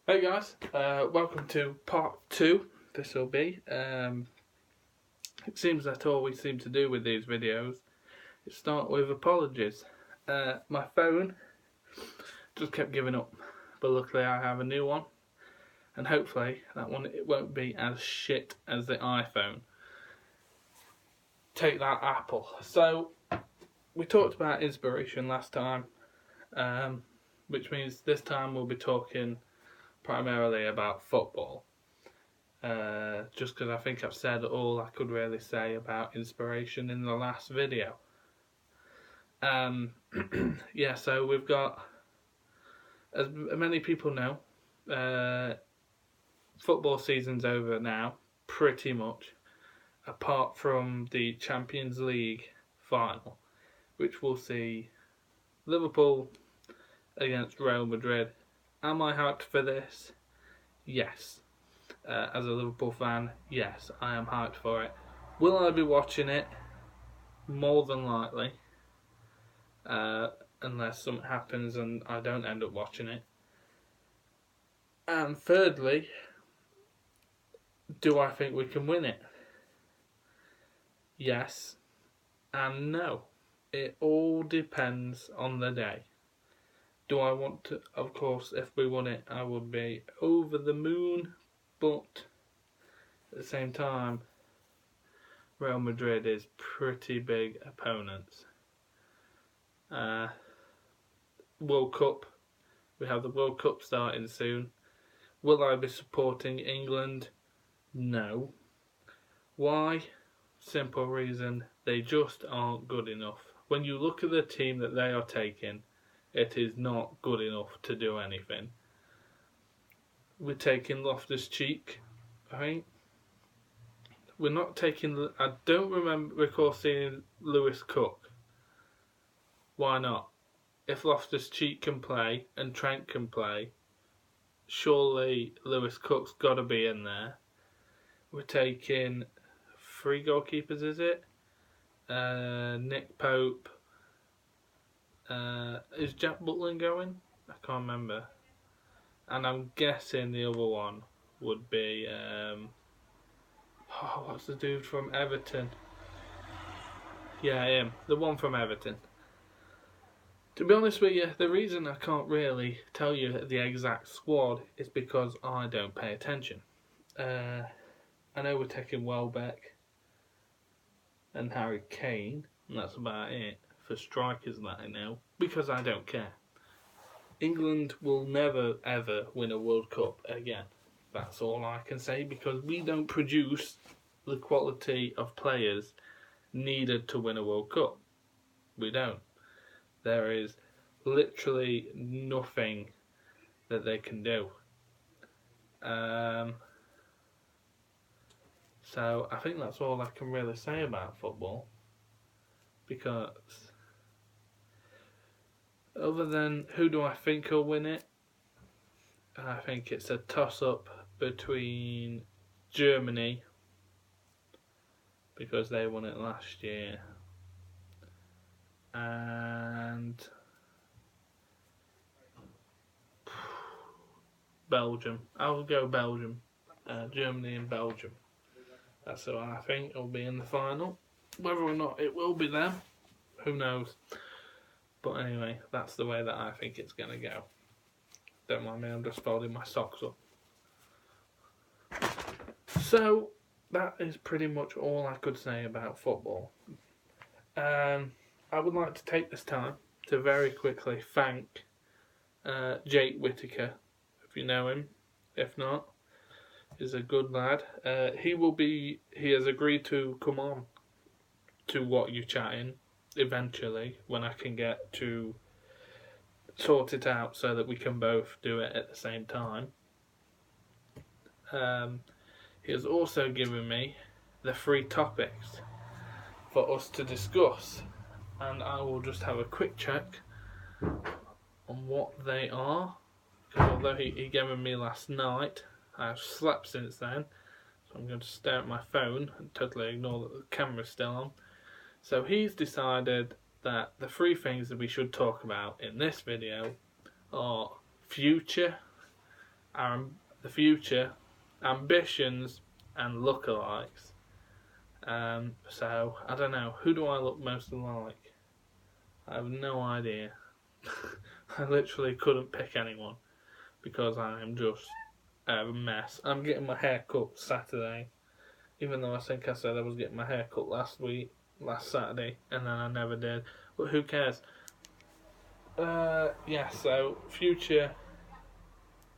Hey guys, welcome to part 2. This will be. It seems that all we seem to do with these videos is start with apologies. My phone just kept giving up, but luckily I have a new one, and hopefully that one it won't be as shit as the iPhone. Take that, Apple. So we talked about inspiration last time, which means this time we'll be talking primarily about football. Just because I think I've said all I could really say about inspiration in the last video. Yeah, so we've got, as many people know, football season's over now, pretty much, apart from the Champions League final, which we'll see Liverpool against Real Madrid. Am I hyped for this? Yes. As a Liverpool fan, yes, I am hyped for it. Will I be watching it? More than likely. Unless something happens and I don't end up watching it. And thirdly, do I think we can win it? Yes and no. It all depends on the day. Do I want to? Of course, if we won it, I would be over the moon. But at the same time, Real Madrid is pretty big opponents. World Cup. We have the World Cup starting soon. Will I be supporting England? No. Why? Simple reason, they just aren't good enough. When you look at the team that they are taking, it is not good enough to do anything. We're taking Loftus-Cheek, I think. We're not taking. I don't recall seeing Lewis Cook. Why not? If Loftus-Cheek can play and Trent can play, surely Lewis Cook's got to be in there. We're taking 3 goalkeepers, is it? Nick Pope. Is Jack Butland going? I can't remember. And I'm guessing the other one would be what's the dude from Everton? Yeah, him. The one from Everton. To be honest with you, the reason I can't really tell you the exact squad is because I don't pay attention. I know we're taking Welbeck and Harry Kane, and that's about it for strikers that I know, because I don't care. England will never ever win a World Cup again. That's all I can say, because we don't produce the quality of players needed to win a World Cup. We don't. There is literally nothing that they can do. So I think that's all I can really say about football, because other than who do I think will win it, I think it's a toss-up between Germany, because they won it last year, and Belgium. I'll go Belgium. Germany and Belgium. That's what I think will be in the final. Whether or not it will be them, who knows. But anyway, that's the way that I think it's going to go. Don't mind me, I'm just folding my socks up. So, that is pretty much all I could say about football. I would like to take this time to very quickly thank Jake Whittaker, if you know him. If not, he's a good lad. He has agreed to come on to What You Chatting eventually, when I can get to sort it out so that we can both do it at the same time. He has also given me the 3 topics for us to discuss, and I will just have a quick check on what they are, because although he gave them me last night, I've slept since then, so I'm going to stare at my phone and totally ignore that the camera's still on. So he's decided that the 3 things that we should talk about in this video are future, the future, ambitions, and lookalikes. So I don't know. Who do I look most like? I have no idea. I literally couldn't pick anyone because I am just a mess. I'm getting my hair cut Saturday, even though I think I said I was getting my hair cut last Saturday, and then I never did. But who cares? Yeah. So future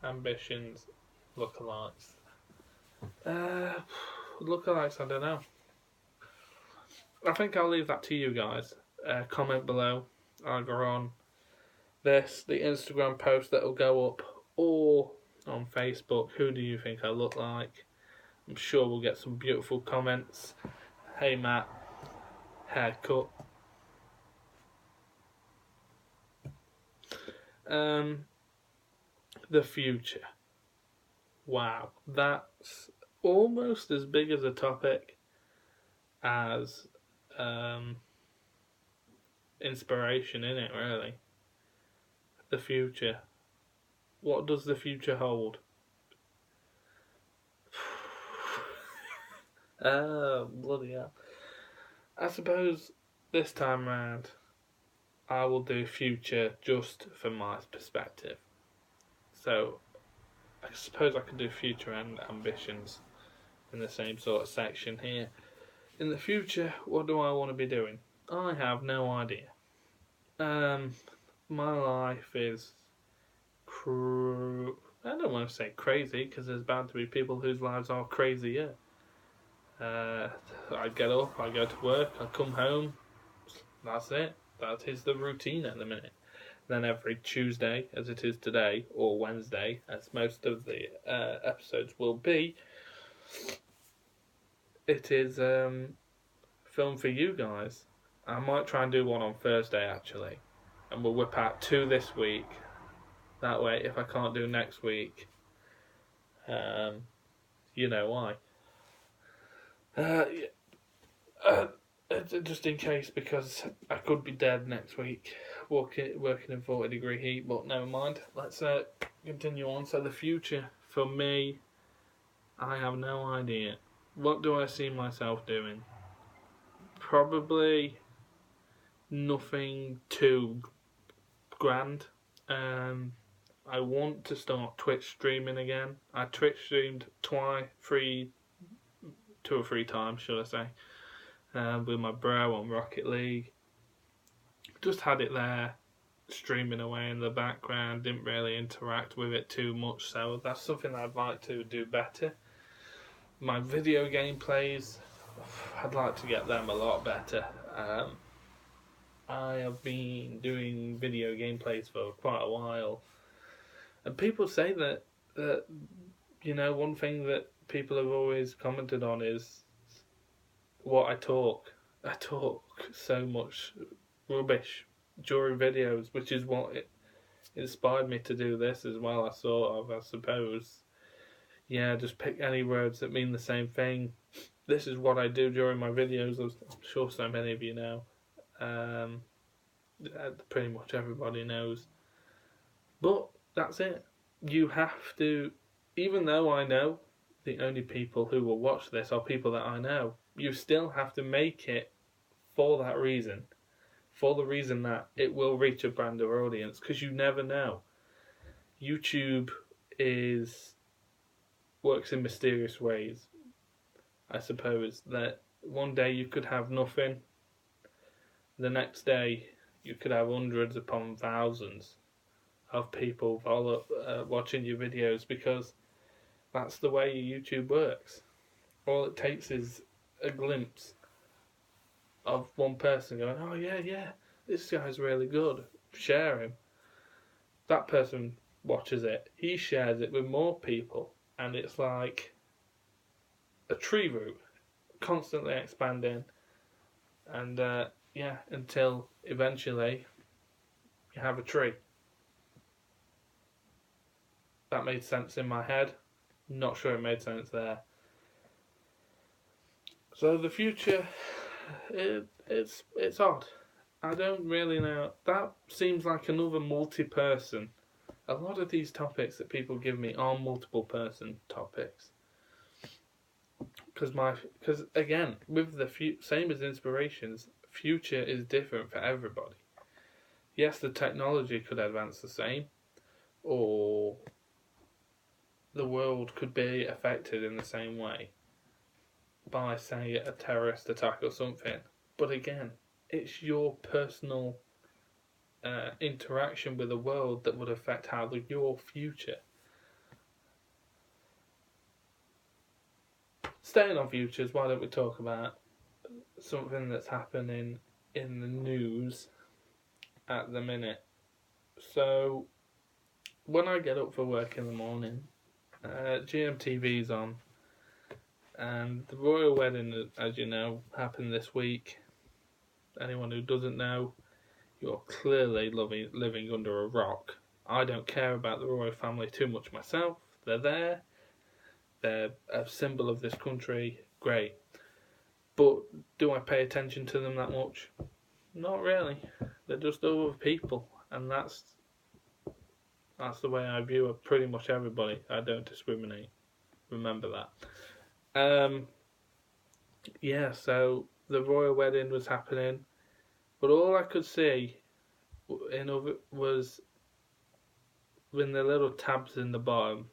ambitions, lookalikes. Lookalikes. I don't know. I think I'll leave that to you guys. Comment below either on the Instagram post that will go up, or on Facebook. Who do you think I look like? I'm sure we'll get some beautiful comments. Hey Matt, haircut. The future. Wow, that's almost as big as a topic as inspiration in it, really. The future. What does the future hold? Oh, bloody hell. I suppose this time round I will do future just from my perspective. So I suppose I could do future and ambitions in the same sort of section here. In the future, what do I want to be doing? I have no idea. My life is I don't want to say crazy, because there's bound to be people whose lives are crazier. I get up, I go to work, I come home, that's it. That is the routine at the minute. Then every Tuesday, as it is today, or Wednesday, as most of the episodes will be, it is film for you guys. I might try and do one on Thursday, actually, and we'll whip out 2 this week. That way, if I can't do next week, you know why. Just in case, because I could be dead next week, working in 40-degree heat, but never mind. Let's continue on. So the future, for me, I have no idea. What do I see myself doing? Probably nothing too grand. I want to start Twitch streaming again. I Twitch streamed 2 or 3 times, should I say, with my bro on Rocket League. Just had it there, streaming away in the background, didn't really interact with it too much, so that's something I'd like to do better. My video gameplays, I'd like to get them a lot better. I have been doing video gameplays for quite a while, and people say that one thing that people have always commented on is what I talk. I talk so much rubbish during videos, which is what it inspired me to do this as well. I suppose. Yeah, just pick any words that mean the same thing. This is what I do during my videos, I'm sure so many of you know. Pretty much everybody knows. But that's it. You have to, even though I know the only people who will watch this are people that I know, you still have to make it for that reason. For the reason that it will reach a grander audience, because you never know. YouTube works in mysterious ways. I suppose that one day you could have nothing, the next day you could have hundreds upon thousands of people watching your videos, because that's the way YouTube works. All it takes is a glimpse of one person going, oh yeah, this guy's really good, share him. That person watches it, he shares it with more people, and it's like a tree root, constantly expanding, and until eventually you have a tree. That made sense in my head. Not sure it made sense there. So the future, it's odd. I don't really know. That seems like another multi-person a lot of these topics that people give me are multiple person topics. Because again, with the same as inspirations, future is different for everybody. Yes, the technology could advance the same, or the world could be affected in the same way by, say, a terrorist attack or something. But again, it's your personal interaction with the world that would affect your future. Staying on futures, why don't we talk about something that's happening in the news at the minute? So, when I get up for work in the morning, GMTV's on, and the royal wedding, as you know, happened this week. Anyone who doesn't know, you're clearly living under a rock. I don't care about the royal family too much myself. They're there. They're a symbol of this country. Great. But do I pay attention to them that much? Not really. They're just other people. And that's the way I view pretty much everybody. I don't discriminate. Remember that. Yeah, so the royal wedding was happening. But all I could see was when the little tabs in the bottom,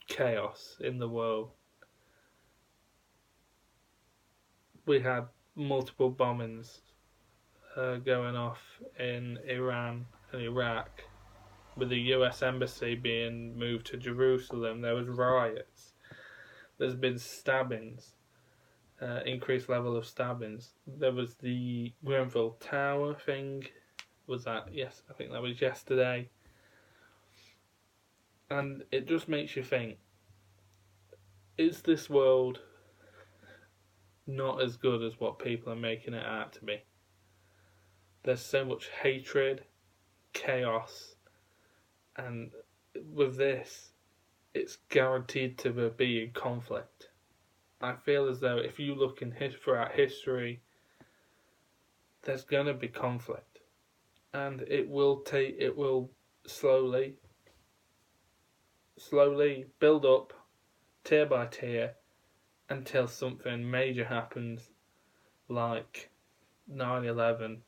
chaos in the world. We had multiple bombings going off in Iran and Iraq, with the US embassy being moved to Jerusalem. There was riots. There's been stabbings, increased level of stabbings. There was the Grenfell Tower thing. Was that? Yes, I think that was yesterday. And it just makes you think, is this world not as good as what people are making it out to be? There's so much hatred, chaos, and with this, it's guaranteed to be in conflict. I feel as though if you look throughout history, there's going to be conflict, and it will slowly build up, tier by tier, until something major happens, like 9/11.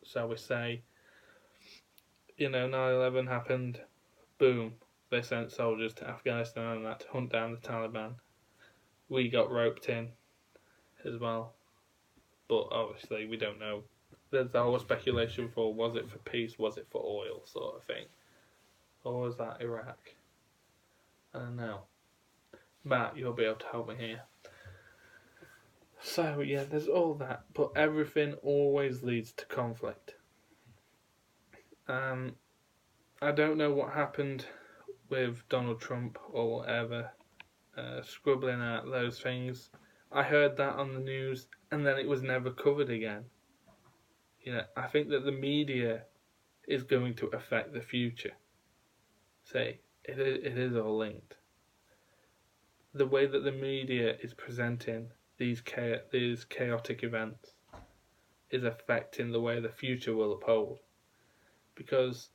Shall we say, 9/11 happened, boom, they sent soldiers to Afghanistan and that to hunt down the Taliban. We got roped in as well, but obviously we don't know. There's the whole speculation for, was it for peace, was it for oil, sort of thing, or was that Iraq? I don't know. Matt, you'll be able to help me here. So yeah, there's all that, but everything always leads to conflict. I don't know what happened with Donald Trump or whatever, scribbling out those things. I heard that on the news, and then it was never covered again. I think that the media is going to affect the future. Say, it is all linked. The way that the media is presenting these chaotic events is affecting the way the future will uphold. Because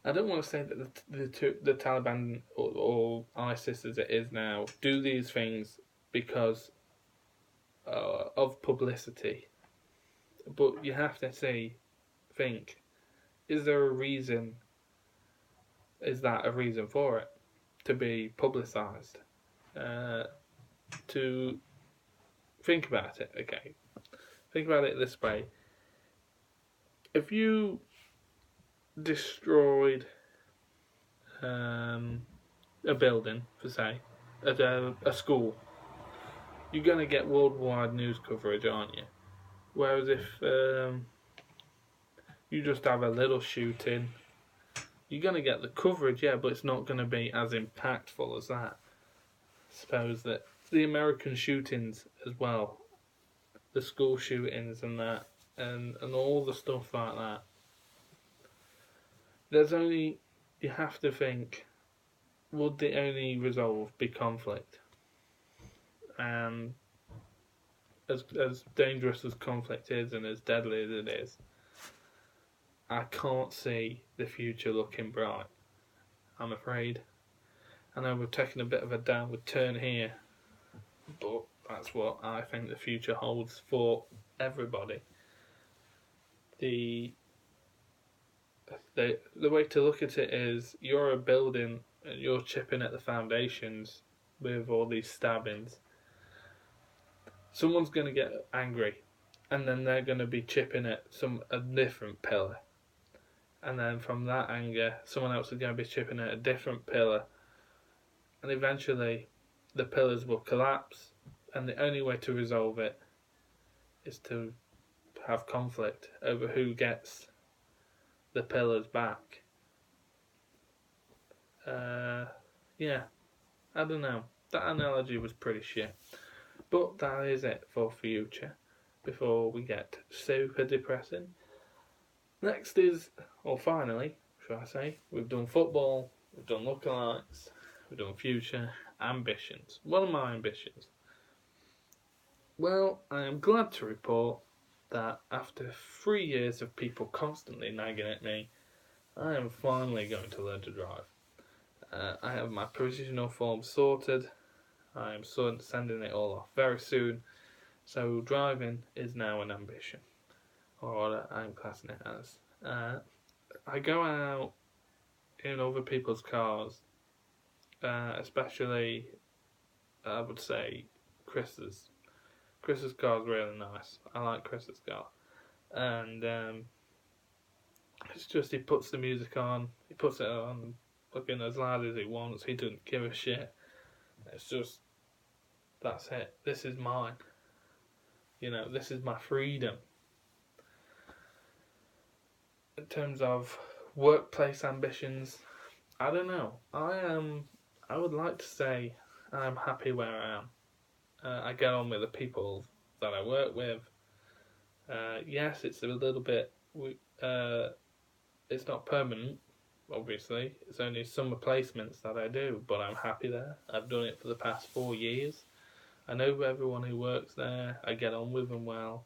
I don't want to say that the Taliban or ISIS as it is now do these things because of publicity, but you have to think, is there a reason? Is that a reason for it to be publicised? To think about it, okay. Think about it this way. If you destroyed a building, for say, a school, you're going to get worldwide news coverage, aren't you? Whereas if you just have a little shooting, you're going to get the coverage, yeah, but it's not going to be as impactful as that. I suppose that the American shootings as well, the school shootings and that, and all the stuff like that, you have to think, would the only resolve be conflict? And as dangerous as conflict is and as deadly as it is, I can't see the future looking bright, I'm afraid. I know we're taking a bit of a downward turn here, but that's what I think the future holds for everybody. The way to look at it is you're a building and you're chipping at the foundations with all these stabbings. Someone's going to get angry, and then they're going to be chipping at a different pillar, and then from that anger, someone else is going to be chipping at a different pillar, and eventually, the pillars will collapse. And the only way to resolve it is to have conflict over who gets the pillars back. Yeah, I don't know. That analogy was pretty shit. But that is it for future, before we get super depressing. Next is, or finally, shall I say, we've done football, we've done lookalikes, we've done future, ambitions. What are my ambitions? Well, I am glad to report that after 3 years of people constantly nagging at me, I am finally going to learn to drive. I have my provisional form sorted. I am sending it all off very soon. So driving is now an ambition, or what I'm classing it as. I go out in other people's cars, especially, I would say, Chris's. Chris's car is really nice. I like Chris's car. And it's just he puts the music on, he puts it on looking as loud as he wants, he doesn't give a shit. It's just, that's it. This is mine. This is my freedom. In terms of workplace ambitions, I don't know. I would like to say I'm happy where I am. I get on with the people that I work with. Yes, it's a little bit. It's not permanent, obviously. It's only summer placements that I do, but I'm happy there. I've done it for the past 4 years. I know everyone who works there. I get on with them well.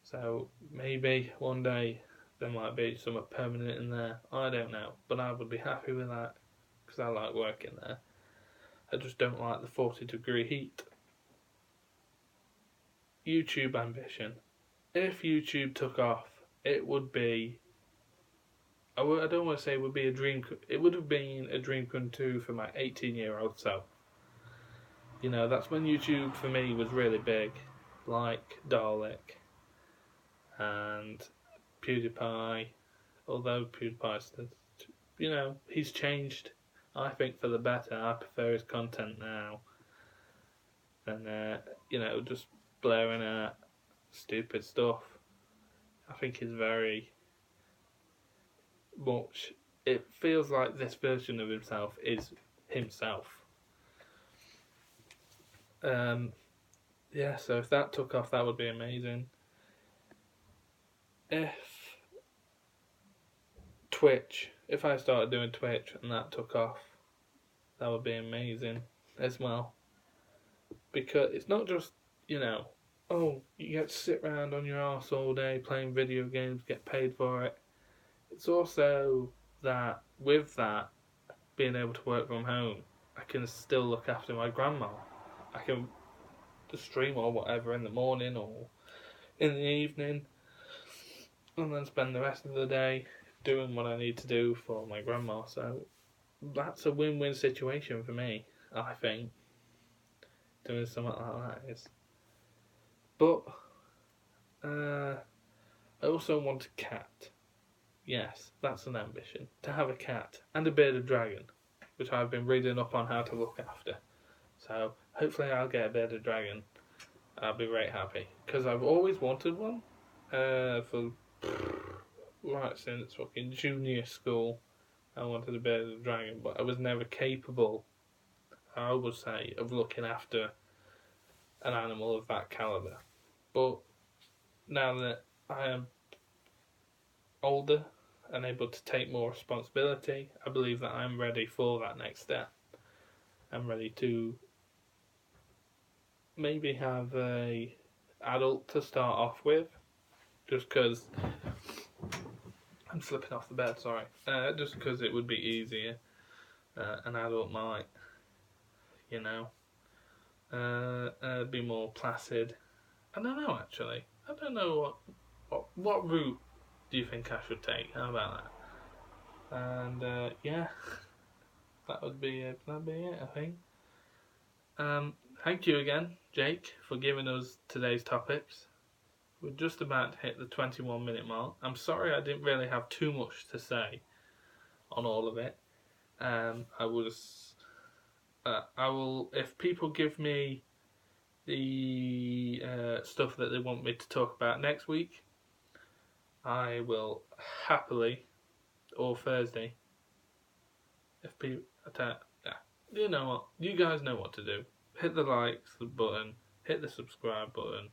So maybe one day there might be something permanent in there. I don't know, but I would be happy with that because I like working there. I just don't like the 40-degree heat. YouTube ambition. If YouTube took off, it would be, I don't want to say it would be a dream, it would have been a dream come true for my 18-year-old self. That's when YouTube for me was really big, like Dalek and PewDiePie, although PewDiePie's, he's changed, I think, for the better. I prefer his content now than, just blaring out stupid stuff. I think he's very much, it feels like this version of himself is himself. So if that took off, that would be amazing. If I started doing Twitch and that took off, that would be amazing as well. Because it's not just, you get to sit around on your arse all day playing video games, get paid for it. It's also that, with that, being able to work from home, I can still look after my grandma. I can stream or whatever in the morning or in the evening, and then spend the rest of the day doing what I need to do for my grandma. So that's a win-win situation for me, I think. Doing something like that is. But I also want a cat. Yes, that's an ambition. To have a cat and a bearded dragon, which I've been reading up on how to look after. So hopefully I'll get a bearded dragon. I'll be very happy. Because I've always wanted one. Right since fucking junior school, I wanted a bearded dragon, but I was never capable, I would say, of looking after an animal of that calibre. But now that I am older and able to take more responsibility, I believe that I'm ready for that next step. I'm ready to maybe have a adult to start off with, just because I'm slipping off the bed, sorry. Just because it would be easier. An adult might, you know, be more placid. I don't know, actually. I don't know what route do you think I should take? How about that? And yeah, that would be it. That'd be it, I think. Thank you again, Jake, for giving us today's topics. We're just about to hit the 21-minute mark. I'm sorry I didn't really have too much to say on all of it. I will, if people give me the stuff that they want me to talk about next week, I will happily, or Thursday, if people, yeah, you know what, you guys know what to do. Hit the likes button, hit the subscribe button.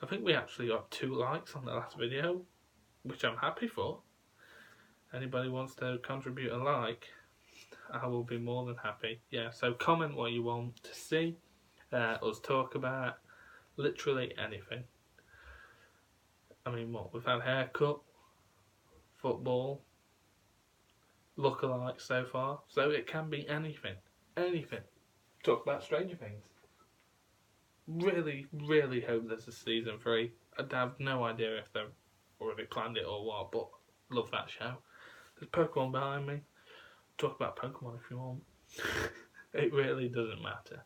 I think we actually got 2 likes on the last video, which I'm happy for. Anybody wants to contribute a like, I will be more than happy. Yeah, so comment what you want to see us talk about. Literally anything. I mean, what, we've had haircut, football, lookalike so far, so it can be anything. Anything. Talk about Stranger Things. Really, really hope there's a season 3. I have no idea if they've already planned it or what, but love that show. There's Pokemon behind me. Talk about Pokemon if you want. It really doesn't matter.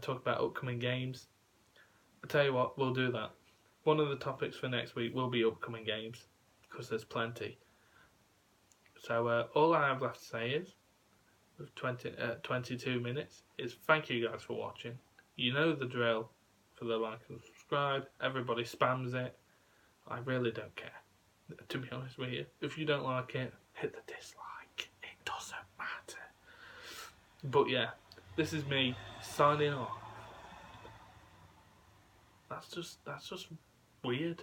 Talk about upcoming games. I tell you what, we'll do that. One of the topics for next week will be upcoming games, because there's plenty. So all I have left to say is, with 22 minutes, is thank you guys for watching. You know the drill for the like and subscribe. Everybody spams it. I really don't care, to be honest with you. If you don't like it, hit the dislike. It doesn't matter. But yeah, this is me signing off. That's just weird.